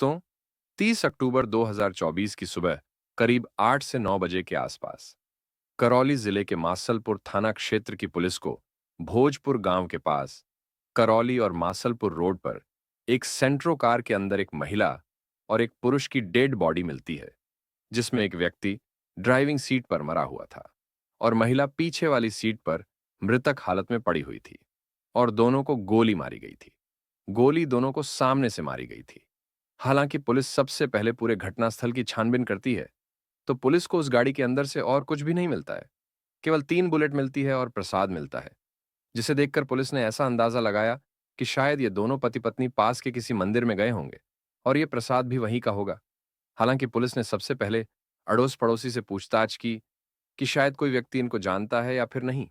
दोस्तों, 30 अक्टूबर 2024 की सुबह करीब 8 से 9 बजे के आसपास करौली जिले के मासलपुर थाना क्षेत्र की पुलिस को भोजपुर गांव के पास करौली और मासलपुर रोड पर एक सेंट्रो कार के अंदर एक महिला और एक पुरुष की डेड बॉडी मिलती है, जिसमें एक व्यक्ति ड्राइविंग सीट पर मरा हुआ था और महिला पीछे वाली सीट पर मृतक हालत में पड़ी हुई थी और दोनों को गोली मारी गई थी। गोली दोनों को सामने से मारी गई थी। हालांकि पुलिस सबसे पहले पूरे घटनास्थल की छानबीन करती है, तो पुलिस को उस गाड़ी के अंदर से और कुछ भी नहीं मिलता है। केवल 3 बुलेट मिलती है और प्रसाद मिलता है, जिसे देखकर पुलिस ने ऐसा अंदाजा लगाया कि शायद ये दोनों पति पत्नी पास के किसी मंदिर में गए होंगे और ये प्रसाद भी वहीं का होगा। हालांकि पुलिस ने सबसे पहले अड़ोस पड़ोसी से पूछताछ की कि शायद कोई व्यक्ति इनको जानता है या फिर नहीं,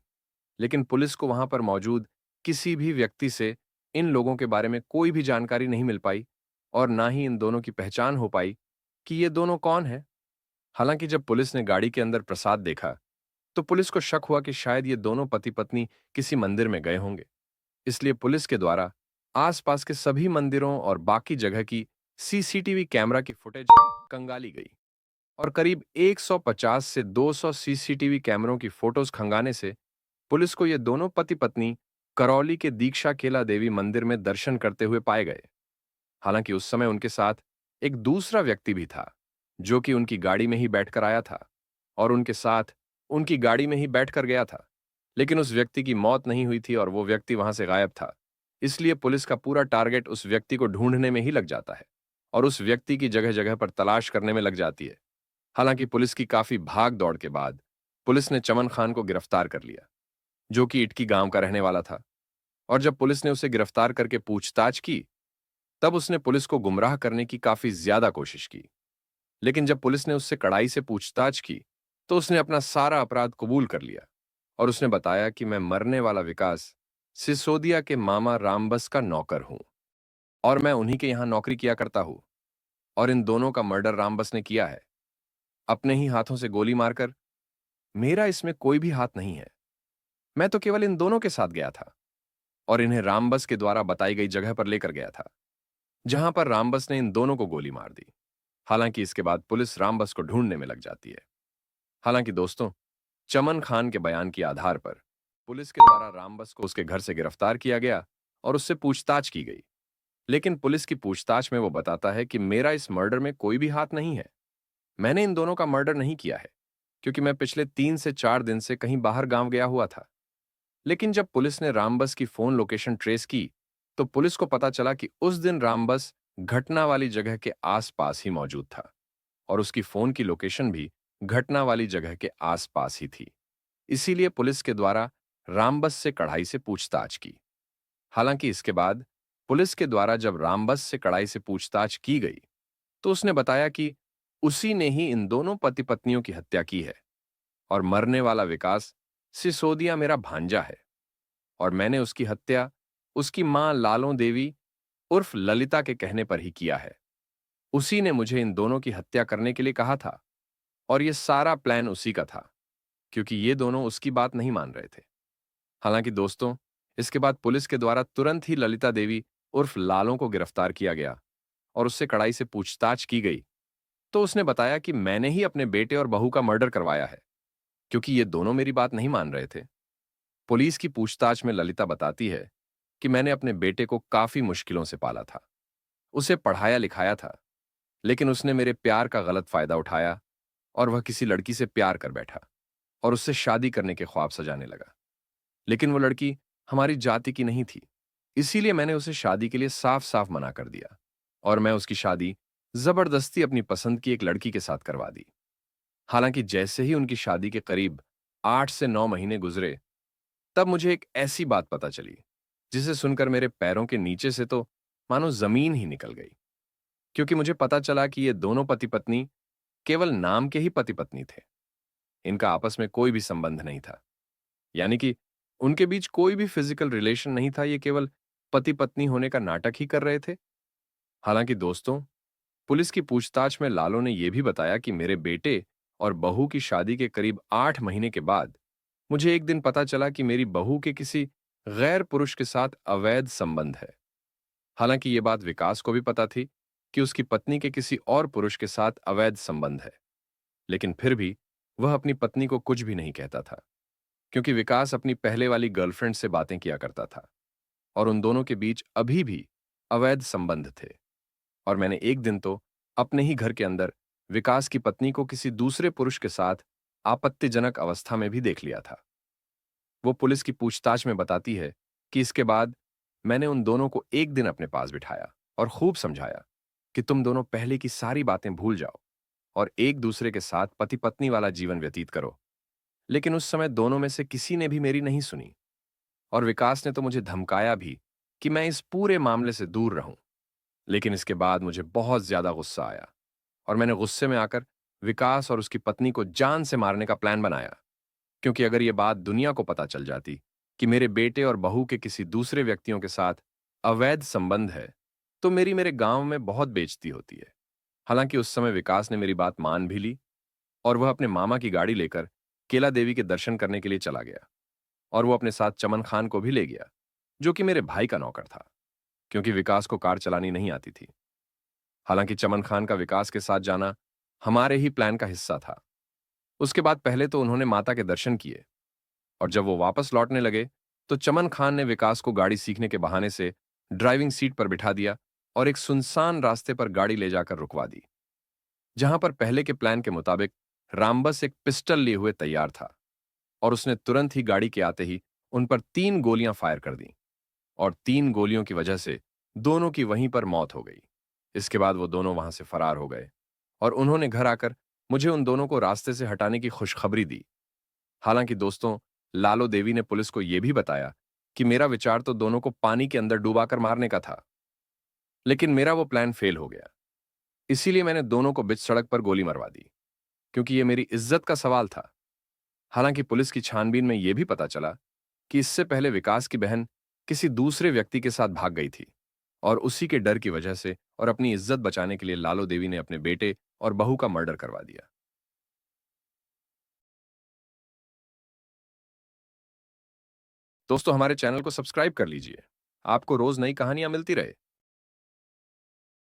लेकिन पुलिस को वहां पर मौजूद किसी भी व्यक्ति से इन लोगों के बारे में कोई भी जानकारी नहीं मिल पाई और ना ही इन दोनों की पहचान हो पाई कि ये दोनों कौन है। हालांकि जब पुलिस ने गाड़ी के अंदर प्रसाद देखा, तो पुलिस को शक हुआ कि शायद ये दोनों पति पत्नी किसी मंदिर में गए होंगे। इसलिए पुलिस के द्वारा आसपास के सभी मंदिरों और बाकी जगह की सीसीटीवी कैमरा की फुटेज कंगाली गई और करीब 150 से 200 सीसीटीवी कैमरों की फोटोज खंगाने से पुलिस को ये दोनों पति पत्नी करौली के दीक्षा केला देवी मंदिर में दर्शन करते हुए पाए गए। हालांकि उस समय उनके साथ एक दूसरा व्यक्ति भी था, जो कि उनकी गाड़ी में ही बैठकर आया था और उनके साथ उनकी गाड़ी में ही बैठकर गया था। लेकिन उस व्यक्ति की मौत नहीं हुई थी और वो व्यक्ति वहां से गायब था। इसलिए पुलिस का पूरा टारगेट उस व्यक्ति को ढूंढने में ही लग जाता है और उस व्यक्ति की जगह जगह पर तलाश करने में लग जाती है। हालांकि पुलिस की काफी भाग दौड़ के बाद पुलिस ने चमन खान को गिरफ्तार कर लिया, जो कि इटकी गांव का रहने वाला था। और जब पुलिस ने उसे गिरफ्तार करके पूछताछ की, तब उसने पुलिस को गुमराह करने की काफी ज्यादा कोशिश की। लेकिन जब पुलिस ने उससे कड़ाई से पूछताछ की, तो उसने अपना सारा अपराध कबूल कर लिया और उसने बताया कि मैं मरने वाला विकास सिसोदिया के मामा रामबस का नौकर हूं और मैं उन्हीं के यहां नौकरी किया करता हूं और इन दोनों का मर्डर रामबस ने किया है, अपने ही हाथों से गोली मारकर। मेरा इसमें कोई भी हाथ नहीं है। मैं तो केवल इन दोनों के साथ गया था और इन्हें रामबस के द्वारा बताई गई जगह पर लेकर गया था, जहां पर रामबस ने इन दोनों को गोली मार दी। हालांकि इसके बाद पुलिस रामबस को ढूंढने में लग जाती है। हालांकि दोस्तों, चमन खान के बयान के आधार पर पुलिस के द्वारा रामबस को उसके घर से गिरफ्तार किया गया और उससे पूछताछ की गई। लेकिन पुलिस की पूछताछ में वो बताता है कि मेरा इस मर्डर में कोई भी हाथ नहीं है। मैंने इन दोनों का मर्डर नहीं किया है, क्योंकि मैं पिछले 3 से 4 दिन से कहीं बाहर गांव गया हुआ था। लेकिन जब पुलिस ने रामबस की फोन लोकेशन ट्रेस की, तो पुलिस को पता चला कि उस दिन रामबस घटना वाली जगह के आसपास ही मौजूद था और उसकी फोन की लोकेशन भी घटना वाली जगह के आसपास ही थी। इसीलिए पुलिस के द्वारा रामबस से कड़ाई से पूछताछ की। हालांकि इसके बाद पुलिस के द्वारा जब रामबस से कड़ाई से पूछताछ की गई, तो उसने बताया कि उसी ने ही इन दोनों पति पत्नियों की हत्या की है और मरने वाला विकास सिसोदिया मेरा भांजा है और मैंने उसकी हत्या उसकी मां लालों देवी उर्फ ललिता के कहने पर ही किया है। उसी ने मुझे इन दोनों की हत्या करने के लिए कहा था और यह सारा प्लान उसी का था, क्योंकि ये दोनों उसकी बात नहीं मान रहे थे। हालांकि दोस्तों, इसके बाद पुलिस के द्वारा तुरंत ही ललिता देवी उर्फ लालों को गिरफ्तार किया गया और उससे कड़ाई से पूछताछ की गई। तो उसने बताया कि मैंने ही अपने बेटे और बहू का मर्डर करवाया है, क्योंकि ये दोनों मेरी बात नहीं मान रहे थे। पुलिस की पूछताछ में ललिता बताती है कि मैंने अपने बेटे को काफी मुश्किलों से पाला था, उसे पढ़ाया लिखाया था, लेकिन उसने मेरे प्यार का गलत फायदा उठाया और वह किसी लड़की से प्यार कर बैठा और उससे शादी करने के ख्वाब सजाने लगा। लेकिन वो लड़की हमारी जाति की नहीं थी, इसीलिए मैंने उसे शादी के लिए साफ साफ मना कर दिया और मैं उसकी शादी जबरदस्ती अपनी पसंद की एक लड़की के साथ करवा दी। हालांकि जैसे ही उनकी शादी के करीब 8 से 9 महीने गुजरे, तब मुझे एक ऐसी बात पता चली, जिसे सुनकर मेरे पैरों के नीचे से तो मानो जमीन ही निकल गई। क्योंकि मुझे पता चला कि ये दोनों पति पत्नी केवल नाम के ही पति पत्नी थे। इनका आपस में कोई भी संबंध नहीं था, यानी कि उनके बीच कोई भी फिजिकल रिलेशन नहीं था। ये केवल पति पत्नी होने का नाटक ही कर रहे थे। हालांकि दोस्तों, पुलिस की पूछताछ में लालो ने यह भी बताया कि मेरे बेटे और बहू की शादी के करीब 8 महीने के बाद मुझे एक दिन पता चला कि मेरी बहू के किसी गैर पुरुष के साथ अवैध संबंध है। हालांकि यह बात विकास को भी पता थी, कि उसकी पत्नी के किसी और पुरुष के साथ अवैध संबंध है, लेकिन फिर भी वह अपनी पत्नी को कुछ भी नहीं कहता था, क्योंकि विकास अपनी पहले वाली गर्लफ्रेंड से बातें किया करता था और उन दोनों के बीच अभी भी अवैध संबंध थे। और मैंने एक दिन तो अपने ही घर के अंदर विकास की पत्नी को किसी दूसरे पुरुष के साथ आपत्तिजनक अवस्था में भी देख लिया था। वो पुलिस की पूछताछ में बताती है कि इसके बाद मैंने उन दोनों को एक दिन अपने पास बिठाया और खूब समझाया कि तुम दोनों पहले की सारी बातें भूल जाओ और एक दूसरे के साथ पति पत्नी वाला जीवन व्यतीत करो। लेकिन उस समय दोनों में से किसी ने भी मेरी नहीं सुनी और विकास ने तो मुझे धमकाया भी कि मैं इस पूरे मामले से दूर रहूं। लेकिन इसके बाद मुझे बहुत ज्यादा गुस्सा आया और मैंने गुस्से में आकर विकास और उसकी पत्नी को जान से मारने का प्लान बनाया, क्योंकि अगर यह बात दुनिया को पता चल जाती कि मेरे बेटे और बहू के किसी दूसरे व्यक्तियों के साथ अवैध संबंध है, तो मेरे गांव में बहुत बेइज्जती होती है। हालांकि उस समय विकास ने मेरी बात मान भी ली और वह अपने मामा की गाड़ी लेकर केला देवी के दर्शन करने के लिए चला गया और वो अपने साथ चमन खान को भी ले गया, जो कि मेरे भाई का नौकर था, क्योंकि विकास को कार चलानी नहीं आती थी। हालांकि चमन खान का विकास के साथ जाना हमारे ही प्लान का हिस्सा था। उसके बाद पहले तो उन्होंने माता के दर्शन किए और जब वो वापस लौटने लगे तो चमन खान ने विकास को गाड़ी सीखने के बहाने से ड्राइविंग सीट पर बिठा दिया और एक सुनसान रास्ते पर गाड़ी ले जाकर रुकवा दी, जहां पर पहले के प्लान के मुताबिक रामबस एक पिस्टल लिए हुए तैयार था और उसने तुरंत ही गाड़ी के आते ही उन पर 3 गोलियां फायर कर दी और 3 गोलियों की वजह से दोनों की वहीं पर मौत हो गई। इसके बाद वो दोनों वहां से फरार हो गए और उन्होंने घर आकर मुझे उन दोनों को रास्ते से हटाने की खुशखबरी दी। हालांकि दोस्तों, लालो देवी ने पुलिस को यह भी बताया कि मेरा विचार तो दोनों को पानी के अंदर डुबाकर मारने का था, लेकिन मेरा वो प्लान फेल हो गया। इसीलिए मैंने दोनों को बीच सड़क पर गोली मरवा दी, क्योंकि यह मेरी इज्जत का सवाल था। हालांकि पुलिस की छानबीन में यह भी पता चला कि इससे पहले विकास की बहन किसी दूसरे व्यक्ति के साथ भाग गई थी और उसी के डर की वजह से और अपनी इज्जत बचाने के लिए लालो देवी ने अपने बेटे और बहू का मर्डर करवा दिया। दोस्तों, हमारे चैनल को सब्सक्राइब कर लीजिए। आपको रोज नई कहानियां मिलती रहे।